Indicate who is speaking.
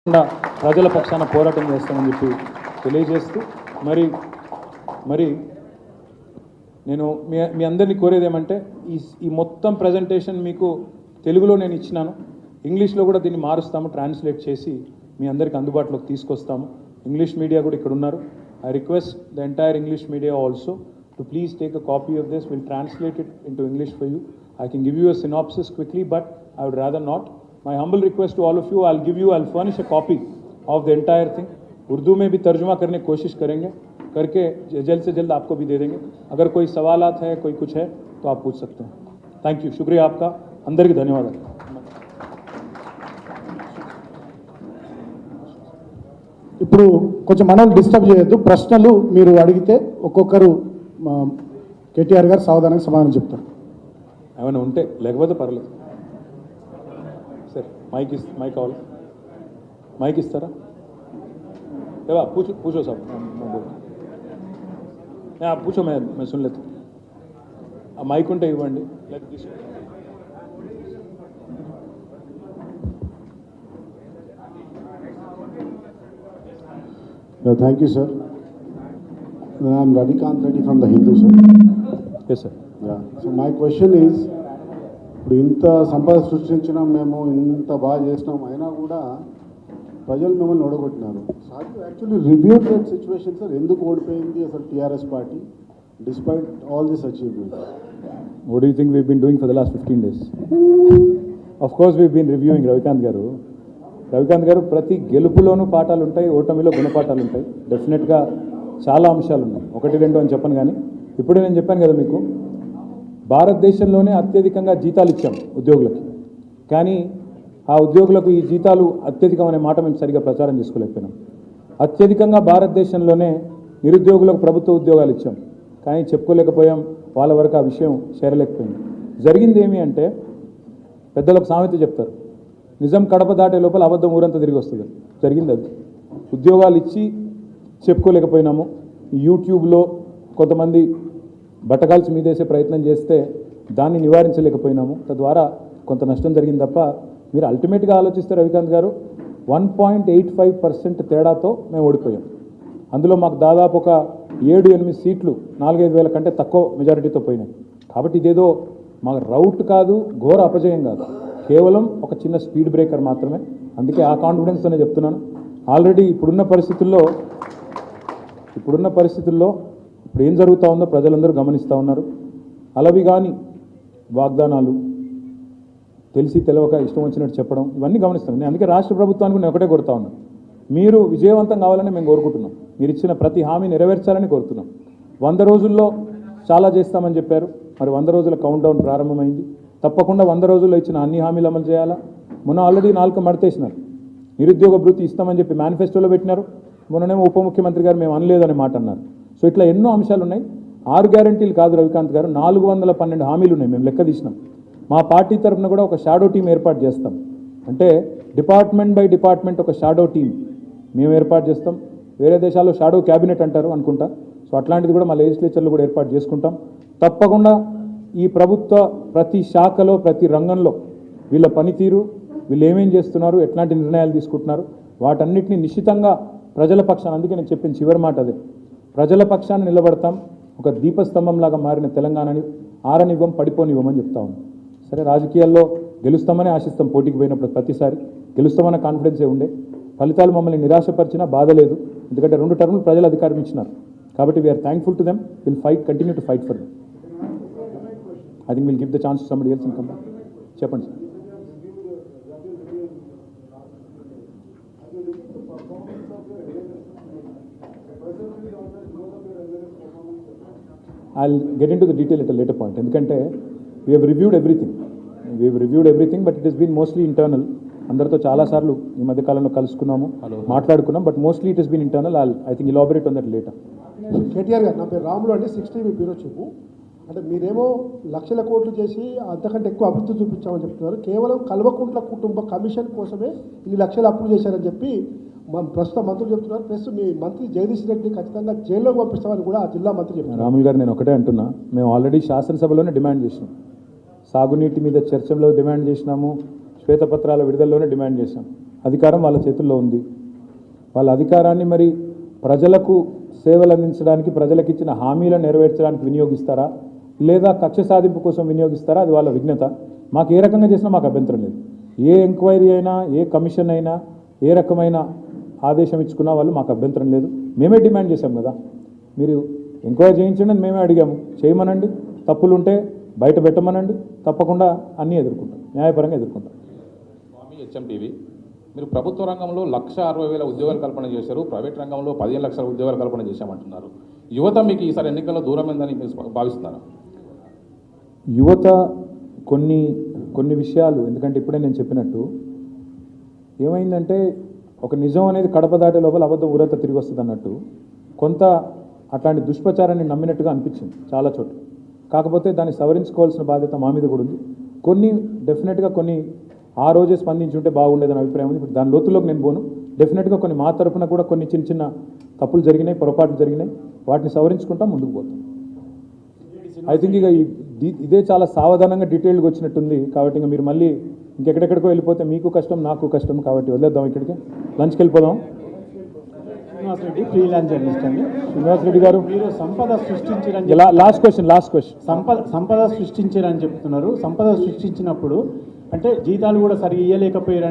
Speaker 1: ప్రజల పక్షాన పోరాటం చేస్తామని చెప్పి తెలియజేస్తూ మరి మరి నేను మీ అందరినీ కోరేది ఏమంటే ఈ మొత్తం ప్రజెంటేషన్ మీకు తెలుగులో నేను ఇచ్చినాను, ఇంగ్లీష్లో కూడా దీన్ని మారుస్తాము, ట్రాన్స్లేట్ చేసి మీ అందరికి అందుబాటులోకి తీసుకొస్తాము. ఇంగ్లీష్ మీడియా కూడా ఇక్కడ ఉన్నారు. I request the entire English media also to please take a copy of this. We'll translate it into English for you. I can give you a synopsis quickly, but I would rather not. My humble request to all of you, I'll furnish a copy of the entire thing. Urdu में भी तर्जुमा करने की कोशिश करेंगे, करके जल्द से जल्द आपको भी दे देंगे. अगर कोई सवालात है, कोई कुछ है तो आप पूछ सकते हैं. थैंक यू, शुक्रिया आपका, अंदर की धन्यवाद.
Speaker 2: ఇప్పుడు కొంచెం మనల్ని డిస్టర్బ్ చేయొద్దు. ప్రశ్నలు మీరు అడిగితే ఒక్కొక్కరు కేటీఆర్ గారు సావధానంగా సమాధానం చెప్తారు.
Speaker 1: ఏమైనా ఉంటే, లేకపోతే పర్లేదు. సరే, మైక్ కావాలి, మైక్ ఇస్తారా? ఏవా పూछो साहब, आप पूछो, मैं सुन लेता. ఆ మైక్ ఉంటే ఇవ్వండి.
Speaker 2: Thank you, sir. I'm Ravikant Reddy from the Hindu, sir.
Speaker 1: Yes, sir.
Speaker 2: Yeah. So my question is, ఇప్పుడు ఇంత సంపద సృష్టించినాం, మేము ఇంత బాగా చేసినాం, అయినా కూడా ప్రజలు మిమ్మల్ని ఓడగొట్టినారు. So actually review that situation, sir, ఎందుకు ఓడిపోయింది అసలు TRS party despite all this achievement?
Speaker 1: What do you think we've been doing for the last 15 days? Of course we've been reviewing, Ravikanth garu. ప్రతి గెలుపులోనూ పాఠాలు ఉంటాయి, ఓటమిలో గుణపాఠాలు ఉంటాయి. డెఫినెట్గా చాలా అంశాలు ఉన్నాయి, 1-2 అని చెప్పను. కానీ ఇప్పుడే నేను చెప్పాను కదా మీకు, భారతదేశంలోనే అత్యధికంగా జీతాలు ఇచ్చాం ఉద్యోగులకి. కానీ ఆ ఉద్యోగులకు ఈ జీతాలు అత్యధికం అనే మాట మేము సరిగా ప్రచారం చేసుకోలేకపోయినాం. అత్యధికంగా భారతదేశంలోనే నిరుద్యోగులకు ప్రభుత్వ ఉద్యోగాలు ఇచ్చాం, కానీ చెప్పుకోలేకపోయాం, వాళ్ళ వరకు ఆ విషయం చేరలేకపోయింది. జరిగింది ఏమి అంటే, పెద్దలకు సామెత చెప్తారు, నిజం కడప దాటే లోపల అబద్ధం ఊరంతా తిరిగి వస్తుంది. జరిగింది అది. ఉద్యోగాలు ఇచ్చి చెప్పుకోలేకపోయినాము. యూట్యూబ్లో కొంతమంది బట్టకాల్చి మీదేసే ప్రయత్నం చేస్తే దాన్ని నివారించలేకపోయినాము. తద్వారా కొంత నష్టం జరిగింది తప్ప, మీరు అల్టిమేట్గా ఆలోచిస్తే రవికాంత్ గారు, 1.85% తేడాతో మేము ఓడిపోయాం. అందులో మాకు దాదాపు ఒక 7-8 సీట్లు 4-5 వేల కంటే తక్కువ మెజారిటీతో పోయినాయి. కాబట్టి ఇదేదో మాకు రౌట్ కాదు, ఘోర అపజయం కాదు, కేవలం ఒక చిన్న స్పీడ్ బ్రేకర్ మాత్రమే. అందుకే ఆ కాన్ఫిడెన్స్తోనే చెప్తున్నాను. ఆల్రెడీ ఇప్పుడున్న పరిస్థితుల్లో ఇప్పుడు ఏం జరుగుతూ ఉందో ప్రజలందరూ గమనిస్తూ ఉన్నారు. అలవి కానీ వాగ్దానాలు, తెలిసి తెలవక ఇష్టం వచ్చినట్టు చెప్పడం, ఇవన్నీ గమనిస్తాను నేను. అందుకే రాష్ట్ర ప్రభుత్వానికి నేను ఒకటే కోరుతా ఉన్నాను, మీరు విజయవంతం కావాలని మేము కోరుకుంటున్నాం. మీరు ఇచ్చిన ప్రతి హామీ నెరవేర్చాలని కోరుతున్నాం. 100 రోజుల్లో చాలా చేస్తామని చెప్పారు. మరి 100 రోజుల కౌంట్ డౌన్ ప్రారంభమైంది. తప్పకుండా 100 రోజుల్లో ఇచ్చిన అన్ని హామీలు అమలు చేయాలా. మొన్న ఆల్రెడీ 4 మడతేసినారు. నిరుద్యోగ భృతి ఇస్తామని చెప్పి మేనిఫెస్టోలో పెట్టినారు. మొన్ననేమో ఉప ముఖ్యమంత్రి గారు మేము అనలేదనే మాట అన్నారు. సో ఇట్లా ఎన్నో అంశాలు ఉన్నాయి. 6 గ్యారంటీలు కాదు రవికాంత్ గారు, 412 హామీలు ఉన్నాయి. మేము లెక్క తీసినాం. మా పార్టీ తరఫున కూడా ఒక షాడో టీం ఏర్పాటు చేస్తాం. అంటే డిపార్ట్మెంట్ బై డిపార్ట్మెంట్ ఒక షాడో టీం మేము ఏర్పాటు చేస్తాం. వేరే దేశాల్లో షాడో క్యాబినెట్ అంటారు అనుకుంటా. సో అట్లాంటిది కూడా మా లెజిస్లేచర్లు కూడా ఏర్పాటు చేసుకుంటాం. తప్పకుండా ఈ ప్రభుత్వ ప్రతి శాఖలో, ప్రతి రంగంలో వీళ్ళ పనితీరు, వీళ్ళు ఏమేం చేస్తున్నారు, ఎట్లాంటి నిర్ణయాలు తీసుకుంటున్నారు, వాటన్నిటిని నిశ్చితంగా ప్రజల పక్షాన, అందుకే నేను చెప్పిన చివరి మాట అదే, ప్రజల పక్షాన్ని నిలబడతాం. ఒక దీపస్తంభంలాగా మారిన తెలంగాణని ఆరనివ్వం, పడిపోనివ్వమని చెప్తా ఉన్నాం. సరే, రాజకీయాల్లో గెలుస్తామని ఆశిస్తాం. పోటీకి పోయినప్పుడు ప్రతిసారి గెలుస్తామన్న కాన్ఫిడెన్సే ఉండే. ఫలితాలు మమ్మల్ని నిరాశపరిచినా బాధ లేదు, ఎందుకంటే 2 టర్ములు ప్రజలు అధికారం ఇచ్చినారు. కాబట్టి we're thankful to them. Continue to fight for them. I think we'll give the chance to somebody else and come back. చెప్పండి sir. I'll get into the detail at a later point. ఎందుకంటే we have reviewed everything, but it has been mostly internal. అందరితో చాలాసార్లు ఈ మధ్యకాలంలో కలుసుకున్నాము, మాట్లాడుకున్నాం, but mostly it has been internal. I think elaborate on that later.
Speaker 2: KTR garu, నా పేరు రాములు అండి, 60 మీ బ్యూరో చూపు. అంటే మీరేమో లక్షల కోట్లు చేసి అంతకంటే ఎక్కువ అభివృద్ధి చూపించామని చెప్తున్నారు. కేవలం కల్వకుంట్ల కుటుంబ కమిషన్ కోసమే ఇన్ని లక్షలు అప్పులు చేశారని చెప్పి ప్రస్తుత మంత్రులు చెప్తున్నారు. ప్లస్ మీ మంత్రి జగదీష్ రెడ్డి ఖచ్చితంగా జైల్లోకి పంపిస్తామని కూడా ఆ జిల్లా మంత్రి చెప్తున్నారు.
Speaker 1: రాములు గారు, నేను ఒకటే అంటున్నా, మేము ఆల్రెడీ శాసనసభలోనే డిమాండ్ చేసినాం. సాగునీటి మీద చర్చలో డిమాండ్ చేసినాము, శ్వేతపత్రాల విడుదలలోనే డిమాండ్ చేశాం. అధికారం వాళ్ళ చేతుల్లో ఉంది. వాళ్ళ అధికారాన్ని మరి ప్రజలకు సేవలు అందించడానికి, ప్రజలకు ఇచ్చిన హామీలను నెరవేర్చడానికి వినియోగిస్తారా, లేదా కక్ష సాధింపు కోసం వినియోగిస్తారా, అది వాళ్ళ విఘ్నత. మాకు ఏ రకంగా చేసినా మాకు అభ్యంతరం లేదు. ఏ ఎంక్వైరీ అయినా, ఏ కమిషన్ అయినా, ఏ రకమైన ఆదేశం ఇచ్చుకున్నా వాళ్ళు మాకు అభ్యంతరం లేదు. మేమే డిమాండ్ చేశాం కదా, మీరు ఎంక్వైరీ చేయించండి అని మేమే అడిగాము. చేయమనండి, తప్పులు ఉంటే బయట పెట్టమనండి, తప్పకుండా అన్నీ ఎదుర్కొంటాం, న్యాయపరంగా ఎదుర్కొంటాం.
Speaker 3: స్వామి హెచ్ఎంటీవీ, మీరు ప్రభుత్వ రంగంలో 1,60,000 ఉద్యోగాలు కల్పన చేశారు, ప్రైవేట్ రంగంలో 15 లక్షల ఉద్యోగాలు కల్పన చేశామంటున్నారు. యువత మీకు ఈసారి ఎన్నికల్లో దూరమైందని మీరు భావిస్తున్నారా?
Speaker 1: యువత కొన్ని విషయాలు, ఎందుకంటే ఇప్పుడే నేను చెప్పినట్టు ఏమైందంటే ఒక నిజం అనేది కడప దాటే లోపల అబద్ధం ఊరంతా తిరిగి వస్తుంది అన్నట్టు కొంత అట్లాంటి దుష్ప్రచారాన్ని నమ్మినట్టుగా అనిపించింది చాలా చోట్ల. కాకపోతే దాన్ని సవరించుకోవాల్సిన బాధ్యత మా మీద కూడా ఉంది. కొన్ని డెఫినెట్గా కొన్ని ఆ రోజే స్పందించి ఉంటే బాగుండేదని అభిప్రాయం ఉంది. ఇప్పుడు దాని లోతుల్లోకి నేను పోను. డెఫినెట్గా కొన్ని మా తరఫున కూడా కొన్ని చిన్న చిన్న తప్పులు జరిగినాయి, పొరపాట్లు జరిగినాయి, వాటిని సవరించుకుంటా ముందుకు పోతాం. ఐ థింక్ ఇక ఇదే చాలా సావధానంగా డీటెయిల్గా వచ్చినట్టుంది. కాబట్టి ఇంకా మీరు మళ్ళీ ఇంకెక్కడెక్కడికో వెళ్ళిపోతే మీకు కష్టం, నాకు కష్టం. కాబట్టి వదిలేద్దాం, ఇక్కడికి లంచ్కి వెళ్ళిపోదాం.
Speaker 4: శ్రీనివాస్ రెడ్డి, ఫ్రీలాన్స్ జర్నలిస్ట్ అండి.
Speaker 1: శ్రీనివాస్ రెడ్డి గారు,
Speaker 4: మీరు సంపద సృష్టించారని
Speaker 1: లాస్ట్ క్వశ్చన్
Speaker 4: సంపద సృష్టించారని చెప్తున్నారు. సంపద సృష్టించినప్పుడు అంటే జీతాలు కూడా సరిగా ఇవ్వలేకపోయారని